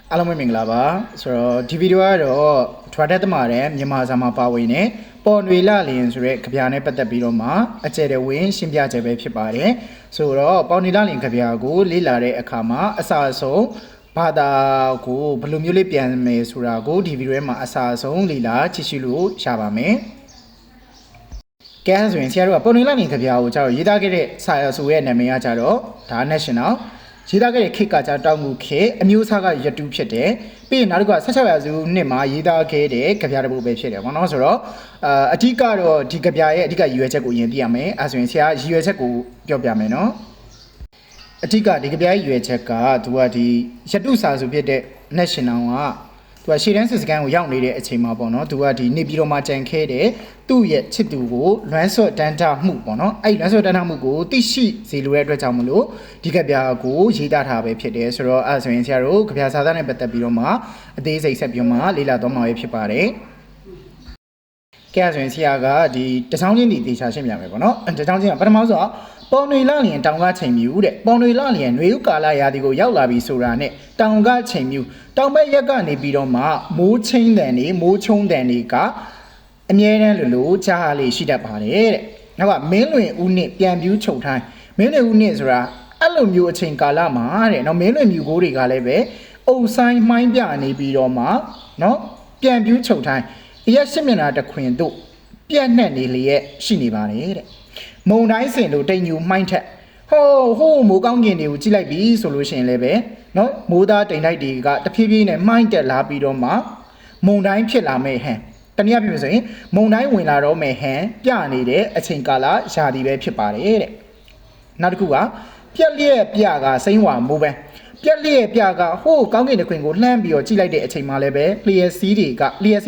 အားလုံးပဲမင်္ဂလာပါဆိုတော့ဒီဗီဒီယိုကတော့ထွားတက်သမားတဲ့မြန်မာစာမှာပါဝင်နေပေါ်နွေလလျင်ဆိုတဲ့ကြပြနဲ့ပတ်သက်ပြီးတော့မှအကျယ်တဝင်းရှင်းပြချက်ပဲဖြစ်ပါတယ်ဆိုတော့ပေါ်နွေလလျင်ကြပြကိုလေ့လာတဲ့အခါမှာအစအဆုံးဘာသာကိုဘယ်လိုမျိုးလေးပြန်မယ်ဆိုတာကိုဒီဗီဒီယိုမှာအစအဆုံးလေ့လာကြည့်ရှုလို့ရပါမယ်ကဲဆိုရင်ဆရာတို့ကပေါ်နွေလလျင်ကြပြကိုကျတော့ရေးသားခဲ့တဲ့စာအဆိုရဲ့နာမည်ကကျတော့ဒါ Nationalရေးသားခဲ့တဲ့ခေတ်ကကြတောင်ငူခေတ်အမျိုးအစားကရတုဖြစ်တယ်ပြီးရင်နောက်တစ်ခုက16ရာစုနှစ်မှာရေးသားခဲ့တဲ့ကြပြတစ်ပုဒ်ပဲဖြစ်တယ်ပေါ့နော်ဆိုတော့အဓိကတော့ဒီကြပြရဲ့အဓိကရည်ရွယ်ချက်ကိုယင်သိရမယ်အဲဆိုရင်ဆရာရည်ရွယ်ချက်ကိုပြောပြမယ်နော်အဓိကဒီကြပြရဲ့ရည်ရွယ်ချက်ကသူကဒီရတုစာစုဖြစ်တဲ့ National ကသူကရှေ့တန်းစစ်စကန်ကိုရောက်နေတဲ့အချိန်မှာပေါ့နော်သူကဒီနေပြည်တော်မှာကြံခဲ့တဲ့သူ့ရဲ့ချစ်သူကိုလွမ်းဆော့တန်းတာမှုပေါ့နော်အဲ့လွမ်းဆော့တန်းတာမှုကိုသိရှိစေလိုတဲ့အတွက်ကြောင့်မလို့ဒီကြပြကိုရေးသားထားပဲဖြစ်တယ်ဆိုတော့အဲ့ဆိုရင်ဆရာတို့ကြပြစာသားနဲ့ပတ်သက်ပြီးတော့မှအသေးစိတ်ဆက်ပြီးမှလေ့လာသွားမှာပဲဖြစ်ပါတယ်ကဲဆိုရင်ဆရာကဒီတချောင်းချင်းဒီသေချာရှင်းပြမယ်ပေါ့နော်တချောင်းချင်းကပထမဆုံးပေါ်နွေလလျင်တောင်ကချိန်မြူတဲ့ပေါ်နွေလလျင်နွေဥကာလရာသီကိုရောက်လာပြီဆိုတာနဲ့တောင်ကချိန်မြူတောင်ဘက်ရက်ကနေပြီးတော့မှမိုးချင်းတန်နေမိုးချုံတန်နေကအမြဲတမ်းလိုကြားလေးရှိတတ်ပါတယ်တဲ့နောက်ကမင်းလွင်ဦးနှစ်ပြန်ပြူးချုပ်ထိုင်းမင်းလွင်ဦးနှစ်ဆိုတာအဲ့လိုမျိုးအချိန်ကာလမှာတဲ့နော်မင်းလွင်မြူကိုတွေကလည်းပဲအုပ်ဆိုင်မှိုင်းပြနေပြီးတော့မှနော်ပြန်ပြူးချုပ်ထိုင်းအရက်ရှစ်မျက်နှာတခွင်တို့ပြက်နှက်နေလျက်ရှိနေပါတယ်တဲ့မုံတိုင်းစင်တို့တိမ်ညူမှိုင်းထက်ဟိုးမိုးကောင်းကင်တွေကိုကြည့်လိုက်ပြီဆိုလို့ရှိရင်လည်းပဲနော်မိုးသားတိမ်တိုက်တွေကတဖြည်းဖြည်းနဲ့မှိုင်းတက်လာပြီးတော့မှမုံတိုင်းဖြစ်လာမဲ့ဟန်တနည်းအားဖြင့်ဆိုရင်မုံတိုင်းဝင်လာတော့မဲ့ဟန်ပြနေတဲ့အချိန်ကာလရာသီပဲဖြစ်ပါတယ်တဲ့နောက်တစ်ခုကပြက်လျက်ပြကစိမ့်ဝါမိုးပန်းပြက်လျက်ပြကဟိုးကောင်းကင်တစ်ခွင်ကိုလှမ်းပြီးတော့ကြည့်လိုက်တဲ့အချိန်မှာလည်းပဲလျက်စီ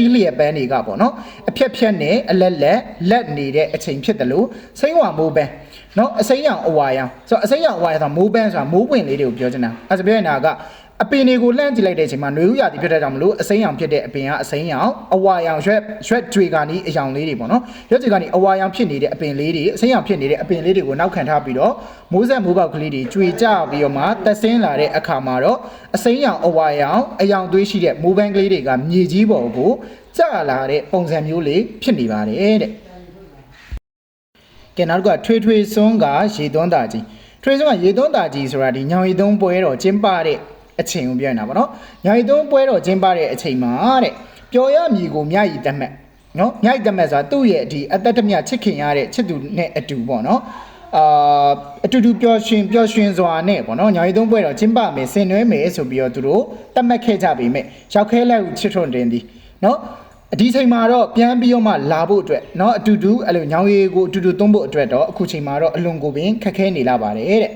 းလျက်ပန်းတွေကပေါ့နော်အဖြက်ဖြက်နဲ့အလက်နေတဲ့အချိန်ဖြစ်တယ်လို့စိမ့်ဝါမိုးပန်းနော်အစိမ်းရောင်အဝါရောင်ဆိုတော့အစိမ်းရောင်အဝါရောင်ဆိုမိုးပန်းဆိုတာမိုးပွင့်လေးတွေကိုပြောချင်တာအဲဆိုပြောနေတာကအပင်တွေကိုလှမ်းကြည့်လိုက်တဲ့အချိန်မှာနှွေဦးရာသီဖြစ်တဲ့ကြောင့်မလို့အစိမ်းရောင်ဖြစ်တဲ့အပင်ကအစိမ်းရောင်အဝါရောင်ရွက်တွေကနေအရောင်လေးတွေပေါ့နော်ရွက်တွေကနေအဝါရောင်ဖြစ်နေတဲ့အပင်လေးတွေအစိမ်းရောင်ဖြစ်နေတဲ့အပင်လေးတွေကိုနောက်ခံထားပြီးတော့မိုးဆက်မိုးပေါက်ကလေးတွေကျွေကြပြီးတော့မှတက်ဆင်းလာတဲ့အခါမှာတော့အစိမ်းရောင်အဝါရောင်အရောင်သွေးရှိတဲ့မိုးပန်းကလေးတွေကမြေကြီးပေါ်ကိုကျလာတဲ့ပုံစံမျိုးလေးဖြစ်နေပါတယ်တဲ့ကဲနောက်တစ်ခုကထွေစွန်းကရေသွန်းတာကြီးထွေစွန်းကရေသွန်းတာကြီးဆိုတာဒီညောင်ရီသုံးပွဲတော်ကျင်းပတဲ့အချိန်ကိုပြောနေတာပေါ့နော်ညောင်ရီသုံးပွဲတော်ကျင်းပတဲ့အချိန်မှာတဲ့ပျော်ရမည်ကိုမြည်တတ်မဲ့နော်မြည်တတ်မဲ့ဆိုတာသူ့ရဲ့ဒီအသက်တမြချစ်ခင်ရတဲ့ချစ်သူနဲ့အတူပေါ့နော်အတူတူပျော်ရွှင်စွာနဲ့ပေါ့နော်ညောင်ရီသုံးပွဲတော်ကျင်းပမယ်ဆင်နွှဲမယ်ဆိုပြီးတော့သူတို့တတ်မှတ်ခဲ့ကြပေမဲ့ရောက်ခဲလိုက်ချစ်ထွန်းတင်သည်နော်ဒီချိန်မှာတော့ပြန်ပြီးတော့မှလာဖို့အတွက်เนาะအတူတူအဲ့လိုညောင်ရည်ကိုအတူတူသုံးဖို့အတွက်တော့အခုချိန်မှာတော့အလွန်ကိုပင်ခက်ခဲနေလာပါတယ်တဲ့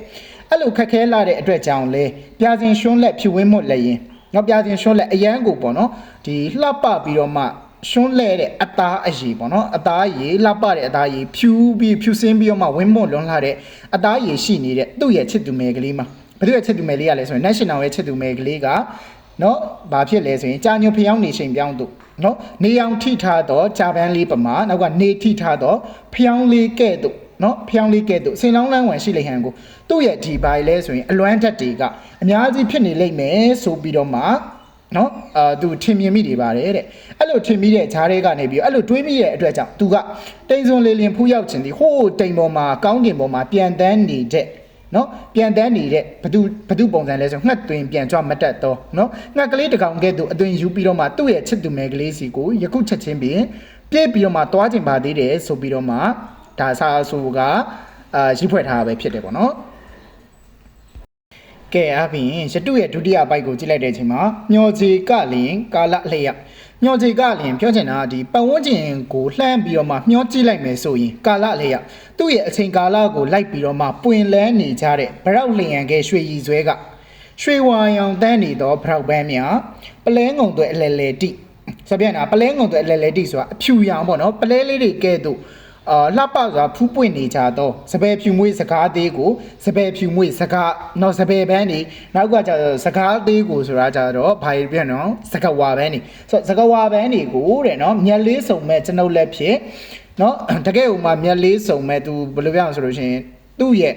အဲ့လိုခက်ခဲလာတဲ့အတွက်ကြောင့်လဲပြာစင်ရွှန်းလက်ဖြူဝင်းမွတ်လက်ရင်เนาะပြာစင်ရွှန်းလက်အရန်ကိုပေါ့နော်ဒီလှပပြီးတော့မှရွှန်းလဲတဲ့အသားအရည်ပေါ့နော်အသားရည်လှပတဲ့အသားရည်ဖြူစင်းပြီးတော့မှဝင်းမွတ်လွန်းလာတဲ့အသားရည်ရှိနေတဲ့သူ့ရဲ့ချစ်သူမယ်ကလေးမှာဘယ်သူရဲ့ချစ်သူမယ်လေးရလဲဆိုရင် National ရဲ့ချစ်သူမယ်ကလေးကနော်ဘာဖြစ်လဲဆိုရင်ကြာညွန့်ဖျောင်းနေချိန်ပြောင်းသူနော်နေအောင်ထိထားတော့ဂျာပန်လေးပမာနောက်ကနေထိထားတော့ဖျောင်းလေးကဲ့သို့နော်ဖျောင်းလေးကဲ့သို့စင်လောင်းလန်းဝင်ရှိလိမ့်ဟန်ကိုသူ့ရဲ့ဒီဘိုင်လဲဆိုရင်အလွမ်းတက်တွေကအများကြီးဖြစ်နေလိမ့်မယ်ဆိုပြီးတော့မှနော်သူထင်မြင်မိနေပါတယ်တဲ့အဲ့လိုထင်မိတဲ့ဂျားတွေကနေပြီးအဲ့လိုတွေးမိတဲ့အတွက်ကြောင့်သူကတိမ်စွန်လေးလင်ဖူးရောက်ခြင်းဒီဟိုးတိမ်ပေါ်မှာကောင်းကင်ပေါ်မှာပြန်တန်းနေတဲ့နော်ပြန်တန်းနေတဲ့ဘသူပုံစံလဲဆိုငှက်သွင်းပြန်ကြွမတတ်တော့နော်ငှက်ကလေးတကောင်ကဲ့သို့အသွင်ယူပြီးတော့မှသူ့ရဲ့ချစ်သူမယ်ကလေးစီကိုယခုချက်ချင်းပြီးပြည့်ပြီးတော့မှတွားကျင်ပါသေးတယ်ဆိုပြီးတော့မှဒါစာဆိုကရေးဖွဲ့ထားတာပဲဖြစ်တယ်ပေါ့နော်ကဲအပြင်ရတုရဲ့ဒုတိယပိုက်ကိုကြည့်လိုက်တဲ့အချိန်မှာမျောချေကလင်ကာလအလျက်မျောချေကလင်ပြောချင်တာဒီပတ်ဝန်းကျင်ကိုလှမ်းပြီးတော့မှမျောကြည့်လိုက်မယ်ဆိုရင်ကာလအလျက်သူ့ရဲ့အချိန်ကာလကိုလိုက်ပြီးတော့မှပွင့်လန်းနေကြတဲ့ဗရောက်လျင်ကဲရွှေရည်ဆွဲကရွှေဝါရောင်တန်းနေတော့ဗရောက်ပန်းများပလဲငုံတွေအလဲလဲတိဆိုပြန်တာပလဲငုံတွေအလဲလဲတိဆိုတာအဖြူရောင်ပေါ့နော်ပလဲလေးတွေကဲ့သို့လှပဆိုတာဖူးပွင့်နေကြတော့စပယ်ဖြူမွေးစကားသေးကိုစပယ်ဖြူမွေးစကားနော်စပယ်ပန်းနေနောက်ကကျတော့စကားသေးကိုဆိုတာကျတော့ဘာပြန်နော်စကဝါပန်းနေဆိုစကဝါပန်းနေကိုတဲ့နော်မျက်လေးစုံမဲ့ကျွန်ုပ်လက်ဖြစ်နော်တကယ်ဟိုမှာမျက်လေးစုံမဲ့သူဘယ်လိုပြောအောင်ဆိုလို့ရှိရင်သူ့ရဲ့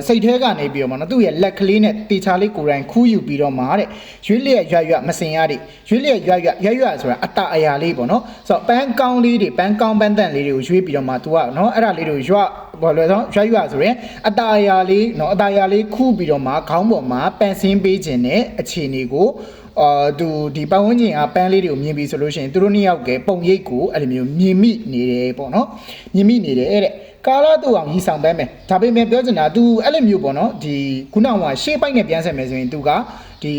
စိတ်แท้ကနေပြီးတော့မနော်သူ့ရဲ့လက်ကလေးနဲ့တေချာလေးကိုယ်တိုင်ခူးယူပြီးတော့မှာတဲ့ရွေးလျက်ရွမစင်ရတဲ့ရွေးလျက်ရွဆိုတာအတာအရာလေးပေါ့နော်ဆိုတော့ပန်းကောင်းလေးတွေပန်းကောင်းပန်းတန်လေးတွေကိုရွေးပြီးတော့မှ तू ကနော်အဲ့ဒါလေးတွေဘာလို့လဲဆိုတော့ရွဆိုရင်အတာအရာလေးနော်အတာအရာလေးခူးပြီးတော့မှခေါင်းပေါ်မှာပန်ဆင်းပေးခြင်းနဲ့အခြေအနေကိုသူဒီပတ်ဝန်းကျင်ကပန်းလေးတွေကိုမြင်ပြီးဆိုလို့ရှိရင်သူတို့နှစ်ယောက်ကပုံရိပ်ကိုအဲ့လိုမျိုးမြင်မိနေတယ်ပေါ့နော်မြင်မိနေတယ်တဲ့ကာလာတူအောင်ကြီးဆောင်ပန်းမယ်ဒါပေမဲ့ပြောချင်တာ तू အဲ့လိုမျိုးပေါ့နော်ဒီခုနကရှေ့ပိုက်နဲ့ပြန်ဆက်မယ်ဆိုရင် तू ကဒ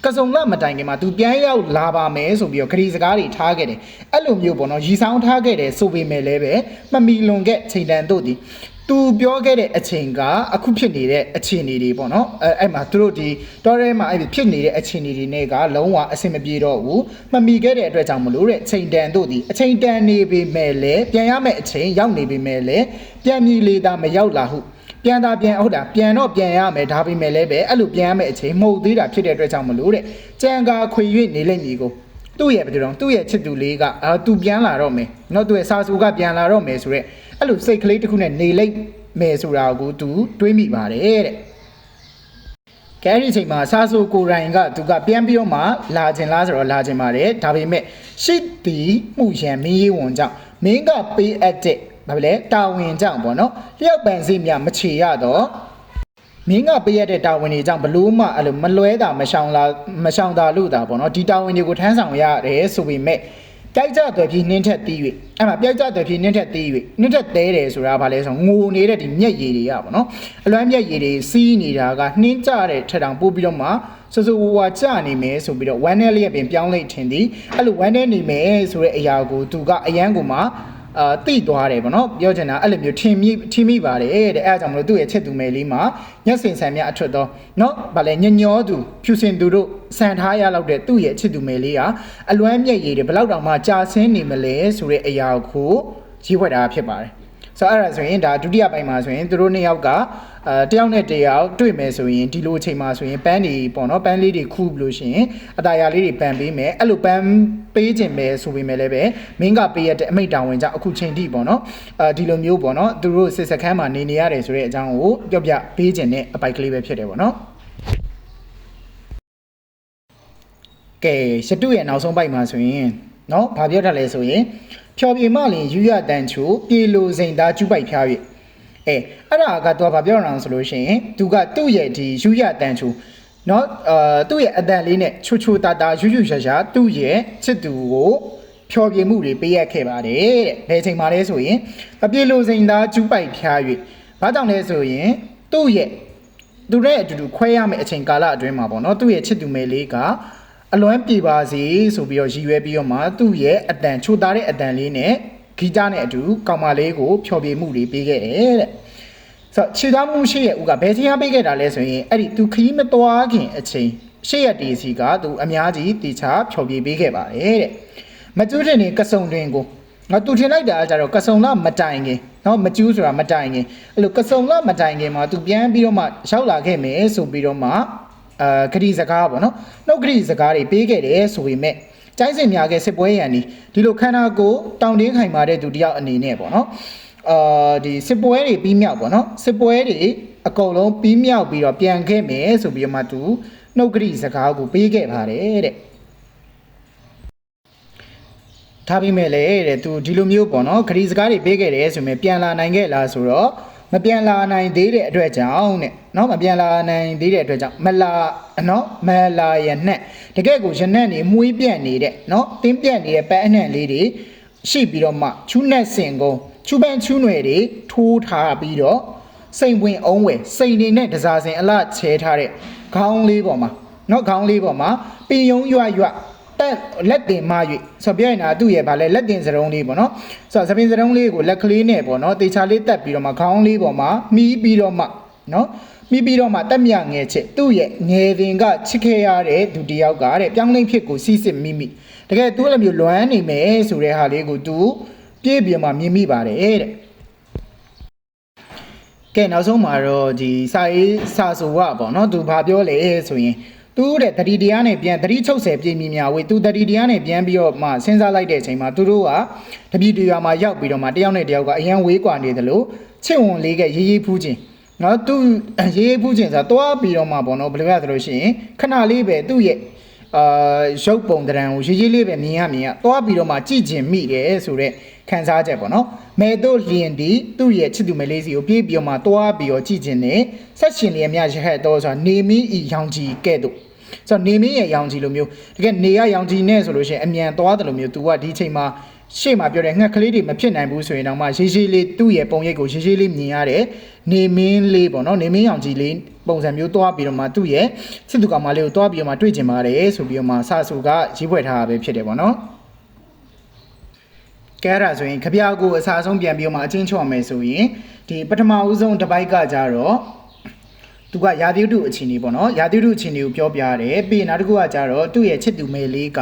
ီကစုံလမတိုင်ခင်မှာ तू ပြန်ရောက်လာပါမယ်ဆိုပြီးတော့ခရီးစကားတွေထားခဲ့တယ်အဲ့လိုမျိုးပေါ့နော်ရီဆောင်ထားခဲ့တယ်ဆိုပေမဲ့လည်းပဲမမီလွန်ခဲ့ချိန်တန်တို့ဒီသူပြောခဲ့တဲ့အချိန်ကအခုဖြစ်နေတဲ့အခြေအနေတွေပေါ့နော်အဲ့မှာသူတို့ဒီတော်ရဲမှာအဲ့ဖြစ်နေတဲ့အခြေအနေတွေနဲ့ကလုံးဝအဆင်မပြေတော့ဘူးမမီခဲ့တဲ့အတွက်ကြောင့်မလို့တဲ့ချိန်တန်တို့ဒီအချိန်တန်နေပေမဲ့လည်းပြန်ရမယ့်အချိန်ရောက်နေပေမဲ့လည်းပြန်မြည်လေတာမရောက်လာဟုပြန်တာပြန်ဟုတ်တာပြန်တော့ပြန်ရမယ်ဒါပေမဲ့လည်းပဲအဲ့လိုပြန်ရမယ့်အချိန်မဟုတ်သေးတာဖြစ်တဲ့အတွက်ကြောင့်မလို့တဲ့ကြံကာခွေ၍နေလိမ့်မည်ကိုသူ့ရဲ့ဘယ်လိုတော့သူ့ရဲ့ချစ်သူလေးကသူပြန်လာတော့မယ်နော်သူ့ရဲ့စာစုကပြန်လာတော့မယ်ဆိုတော့အဲ့လိုစိတ်ကလေးတစ်ခုနဲ့နေလိမ့်မယ်ဆိုတာကိုသူတွေးမိပါတယ်တဲ့ကဲဒီအချိန်မှာစာစုကိုရိုင်းကသူကပြန်ပြီးတော့မှလာခြင်းလားဆိုတော့လာခြင်းပါတယ်ဒါပေမဲ့ရှိတီမှုရန်မင်းရေးဝန်ကြောင့်မင်းကပေးအပ်တဲ့ဘာလဲတာဝန်ကြောင့်ပေါ့နော်လျှောက်ပန်စီမြမချေရတော့မင်းကပေးရတဲ့တာဝန်တွေကြောင့်ဘလို့မှအဲ့လိုမလွဲတာမရှောင်တာလို့တာပေါ့နော်ဒီတာဝန်တွေကိုထမ်းဆောင်ရတယ်ဆိုပေမဲ့ကြိုက်ကြတယ်ဖြီးနှင်းထက်တီး၍အဲ့မှာပြိုက်ကြတယ်ဖြီးနှင်းထက်တီး၍နှင်းထက်သေးတယ်ဆိုတာဘာလဲဆိုငိုနေတဲ့ဒီမျက်ရည်တွေကပေါ့နော်အလွမ်းမျက်ရည်တွေစီးနေတာကနှင်းကြတဲ့ထက်တောင်ပို့ပြီးတော့မှဆဆဝါကြနေမယ်ဆိုပြီးတော့ဝမ်းနဲ့လျက်ပင်ပြောင်းလိုက်ထင်သည်အဲ့လိုဝမ်းနဲ့နေမယ်ဆိုတဲ့အရာကိုသူကအရန်ကိုမှတိသွားတယ်ဗောနော်ပြောချင်တာအဲ့လိုမျိုးထင်မိပါတယ်တဲ့အဲ့ဒါကြောင့်မလို့သူ့ရဲ့ချစ်သူမယ်လေးမှာညက်စင်ဆန်မြအထွတ်တော့နော်ဗာလဲညညောသူဖြူစင်သူတို့စံထားရလောက်တဲ့သူ့ရဲ့ချစ်သူမယ်လေးဟာအလွမ်းမျက်ရည်တွေဘယ်လောက်တောင်မှကြာဆင်းနေမလဲဆိုတဲ့အရာကိုကြီးဖွက်တာဖြစ်ပါတယ်ဆိုတော့အဲ့ဒါဆိုရင်ဒါဒုတိယပိုင်းမှာဆိုရင်သူတို့နှစ်ယောက်ကတယောက်နဲ့တယောက်တွေ့မယ်ဆိုရင်ဒီလိုအချိန်မှာဆိုရင်ပန်းတွေပေါ့နော်ပန်းလေးတွေခူးလို့ရှိရင်အတားရလေးတွေပန်းပေးမယ်အဲ့လိုပန်းပေးခြင်းပဲဆိုပေမဲ့လည်းပဲမင်းကပေးရတဲ့အမိတ်တာဝန်ကြောင့်အခုချိန်ထိပေါ့နော်ဒီလိုမျိုးပေါ့နော်သူတို့စစ်စခန်းမှာနေရတယ်ဆိုတဲ့အကြောင်းကိုပြောပြပေးခြင်းနဲ့အပိုက်ကလေးပဲဖြစ်တယ်ပေါ့နော်ကဲရှတုရဲ့နောက်ဆုံးပိုက်မှာဆိုရင်နော်ဘာပြောထားလဲဆိုရင်ဖြော်ပြေမလင်ယူရတန်ချိုပြေလိုစိန်သားကျူးပိုက်ဖျား၍အဲ့ဒါကတော့ဘာပြောရအောင်ဆိုလို့ရှိရင်သူကသူ့ရဲ့ဒီယူရတန်ချိုနော်သူ့ရဲ့အတန်လေးနဲ့ချိုတာတာယူရှာသူ့ရဲ့ချစ်သူကိုဖြော်ပြေမှုတွေပေးရခဲ့ပါတယ်တဲ့ဘယ်ချိန်မှလဲဆိုရင်အပြေလိုစိန်သားကျူးပိုက်ဖျား၍ဘာကြောင့်လဲဆိုရင်သူ့ရဲ့အတူတူခွဲရမယ့်အချိန်ကာလအတွင်းမှာပေါ့နော်သူ့ရဲ့ချစ်သူမယ်လေးကအလွမ်းပြေပါစေဆိုပြီးတော့ရည်ရွယ်ပြီးတော့မှသူ့ရဲ့အတန်ချိုသားတဲ့အတန်လေးနဲ့ဂီတနဲ့အတူကောင်မလေးကိုဖျော်ဖြေမှုတွေပေးခဲ့တယ်တဲ့ဆိုတော့ခြေသားမှုရှိရဲ့ဦးကဘယ်ချိန်ကပေးခဲ့တာလဲဆိုရင်အဲ့ဒီသူခီးမသွားခင်အချိန်ရှေ့ရတီစီကသူအများကြီးတေချာဖျော်ဖြေပေးခဲ့ပါတယ်တဲ့မကျူးတင်နေကစုံတွင်ကိုငါသူထင်လိုက်တာကကြတော့ကစုံလမတိုင်ခင်နော်မကျူးဆိုတာမတိုင်ခင်အဲ့လိုကစုံလမတိုင်ခင်မှာသူပြန်ပြီးတော့မှရောက်လာခဲ့မယ်ဆိုပြီးတော့မှခရီးစကားပေါ့နော်နှုတ်ခရီးစကားတွေပေးခဲ့တယ်ဆိုပေမဲ့ကျိုင်းစင်များကစစ်ပွဲရန်ဒီလိုခန္ဓာကိုတောင်တင်းခိုင်မာတဲ့သူတယောက်အနေနဲ့ပေါ့နော်ဒီစစ်ပွဲတွေပြီးမြောက်ပေါ့နော်စစ်ပွဲတွေအကုန်လုံးပြီးမြောက်ပြီးတော့ပြန်ခဲ့မယ်ဆိုပြီးတော့မှသူနှုတ်ခရီးစကားကိုပေးခဲ့ပါတယ်တဲ့ထားပြီးမဲ့လေတဲ့သူဒီလိုမျိုးပေါ့နော်ခရီးစကားတွေပေးခဲ့တယ်ဆိုရင်ပြန်လာနိုင်ခဲ့လားဆိုတော့မပြန်လာနိုင်သေးတဲ့အတွက်ကြောင့်တဲ့နော်မပြန်လာနိုင်သေးတဲ့အတွက်ကြောင့်မလာရနဲ့တကယ့်ကိုရနက်နေမှုေးပြန့်နေတဲ့နော်တင်းပြန့်နေတဲ့ပန်းအနှံ့လေးတွေရှိပြီးတော့မှချူးနဲ့စင်ကုန်းချူပန်းချူးနွယ်တွေထိုးထားပြီးတော့စိန်ဝင်အောင်ဝယ်စိန်တွေနဲ့တစားစင်အလှချဲထားတဲ့ခေါင်းလေးပေါ်မှာနော်ခေါင်းလေးပေါ်မှာပင်ယုံရွတက်လက်တင်မ၍ဆိုပြရင်သူ့ရဲ့ဗာလဲလက်တင်စရုံးလေးပေါ့နော်ဆိုတော့စပင်စရုံးလေးကိုလက်ကလေးနဲ့ပေါ့နော်တေချာလေးတက်ပြီးတော့မှခေါင်းလေးပေါ်မှာမီးပြီးတော့မှနော်မီးပြီးတော့မှတက်မြငယ်ချစ်သူ့ရဲ့ငယ်ပင်ကချစ်ခဲ့ရတဲ့သူတယောက်ကတဲ့ပြောင်းလဲဖြစ်ကိုစီးစစ်မိတကယ်သူ့လည်းမျိုးလွမ်းနေမယ်ဆိုတဲ့ဟာလေးကိုသူပြေးပြမှမြင်မိပါတယ်တဲ့ကဲနောက်ဆုံးမှာတော့ဒီစာရေးစာဆိုကပေါ့နော်သူဘာပြောလဲဆိုရင်သူတဲ့တတိတရားနဲ့ပြန်တတိ60ပြည်မြများဝေးသူတတိတရားနဲ့ပြန်ပြီးတော့မှစဉ်းစားလိုက်တဲ့အချိန်မှာသူတို့ကတပည့်တရားမှာရောက်ပြီးတော့မှတယောက်နဲ့တယောက်ကအရန်ဝေးကွာနေတယ်လို့ချစ်ဝင်လေးကရေးဖူးခြင်း နော်သူရေးဖူးခြင်းဆိုတော့တွားပြီးတော့မှပေါ့နော်ဘယ်လိုရသလိုရှိရင်ခဏလေးပဲသူ့ရဲ့ရုပ်ပုံတရံကိုရေးလေးပဲမြင်ရတွားပြီးတော့မှကြည့်ကျင်မိတယ်ဆိုတော့ခံစားချက်ပေါ့နော်မဲတို့လျင်ဒီသူ့ရဲ့ချစ်သူမဲလေးစီကိုပြေးပြီးတော့မှတွားပြီးတော့ကြည့်ကျင်တယ်ဆက်ရှင်လေးအမြရဟက်တော့ဆိုတာနေမီဤရောင်ကြီးကဲ့သို့ဆိုတော့နေမီရဲ့ရောင်ကြီးလိုမျိုးတကယ်နေရရောင်ကြီးနဲ့ဆိုလို့ရှိရင်အမြန်သွားတယ်လို့မျိုး तू ကဒီချိန်မှာရှေ့မှာပြောတဲ့ငှက်ကလေးတွေမဖြစ်နိုင်ဘူးဆိုရင်တော့မှရေးလေးသူ့ရဲ့ပုံရိပ်ကိုရေးလေးမြင်ရတယ်နေမင်းလေးပေါ့နော်နေမင်းရောင်ကြီးလေးပုံစံမျိုးတွားပြီးတော့မှသူ့ရဲ့စစ်သူကောင်မလေးကိုတွားပြီးတော့မှတွေ့ကျင်ပါတယ်ဆိုပြီးတော့မှစာစုကရေးဖွဲ့ထားတာပဲဖြစ်တယ်ပေါ့နော်ကဲအဲ့ဒါဆိုရင်ခပြကိုအစားဆုံးပြန်ပြီးတော့မှအချင်းချော့မယ်ဆိုရင်ဒီပထမဦးဆုံးတစ်ပိုက်ကကြတော့သူကရာသီဥတုအခြေအနေပေါ့နော်ရာသီဥတုအခြေအနေကိုပြောပြရတယ်ပြီးနောက်တစ်ခုကကြတော့သူ့ရဲ့ချစ်သူမဲလေးက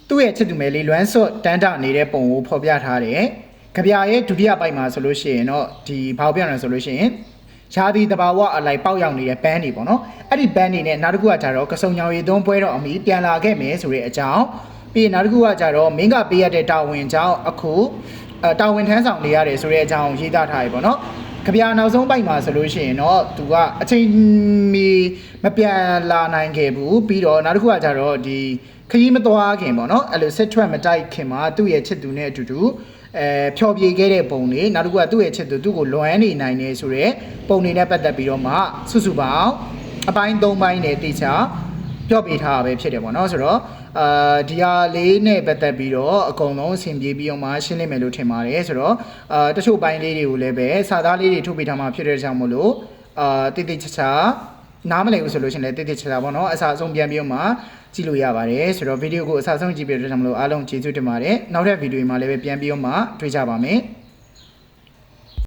သူ့ရဲ့ချစ်သူမဲလေးလွမ်းစော့တန်းတနေတဲ့ပုံကိုဖော်ပြထားတယ်ကြပြရဲ့ဒုတိယပိုက်မှာဆိုလို့ရှိရင်တော့ဒီဘာကိုပြောရလဲဆိုလို့ရှိရင်ရာသီတဘာဝအလိုက်ပေါက်ရောက်နေတဲ့ဘန်းတွေပေါ့နော်အဲ့ဒီဘန်းတွေနဲ့နောက်တစ်ခုကကြတော့ကစုံညောင်ရီသွန်းပွဲတော်အမီပြန်လာခဲ့မယ်ဆိုတဲ့အကြောင်းပြီးနောက်တစ်ခုကကြတော့မင်းကပေးရတဲ့တာဝန်ကြောင့်အခုတာဝန်ထမ်းဆောင်နေရတယ်ဆိုတဲ့အကြောင်းရေးသားထားပြီပေါ့နော်ကြပြနောက်ဆုံးပိုက်မှာဆိုလို့ရှိရင်တော့သူကအချိန်မီမပြန်လာနိုင်ခဲ့ဘူးပြီးတော့နောက်တစ်ခုကကြတော့ဒီခရီးမသွားခင်ပေါ့နော်အဲ့လိုစစ်ထွက်မတိုက်ခင်မှာသူ့ရဲ့ချစ်သူနဲ့အတူတူဖြော်ပြေခဲ့တဲ့ပုံတွေနောက်တစ်ခုကသူ့ရဲ့ချစ်သူသူ့ကိုလွမ်းနေနိုင်နေဆိုတဲ့ပုံတွေနဲ့ပတ်သက်ပြီးတော့မှစုစုပေါင်းအပိုင်း၃ပိုင်းနဲ့တိကျပြောပြထားတာပဲဖြစ်တယ်ပေါ့နော်ဆိုတော့ဒီဟာလေးနဲ့ပတ်သက်ပြီးတော့အကုန်လုံးအဆင်ပြေပြီးတော့မှရှင်းလိမ့်မယ်လို့ထင်ပါတယ်ဆိုတော့တချို့ပိုင်းလေးတွေကိုလည်းပဲစာသားလေးတွေထုတ်ပေးထားမှဖြစ်တဲ့ကြောင့်မို့လို့တိတိကျကျနားမလည်ဘူးဆိုလို့ရှိရင်လည်းတိတိကျကျပေါ့နော်အစားဆုံးပြန်ပြီးတော့မှကြည့်လို့ရပါတယ်ဆိုတော့ဗီဒီယိုကိုအစားဆုံးကြည့်ပြတဲ့ကြောင့်မလို့အားလုံးကျေးဇူးတင်ပါတယ်နောက်ထပ်ဗီဒီယိုမှာလည်းပဲပြန်ပြီးတော့မှတွေ့ကြပါမယ်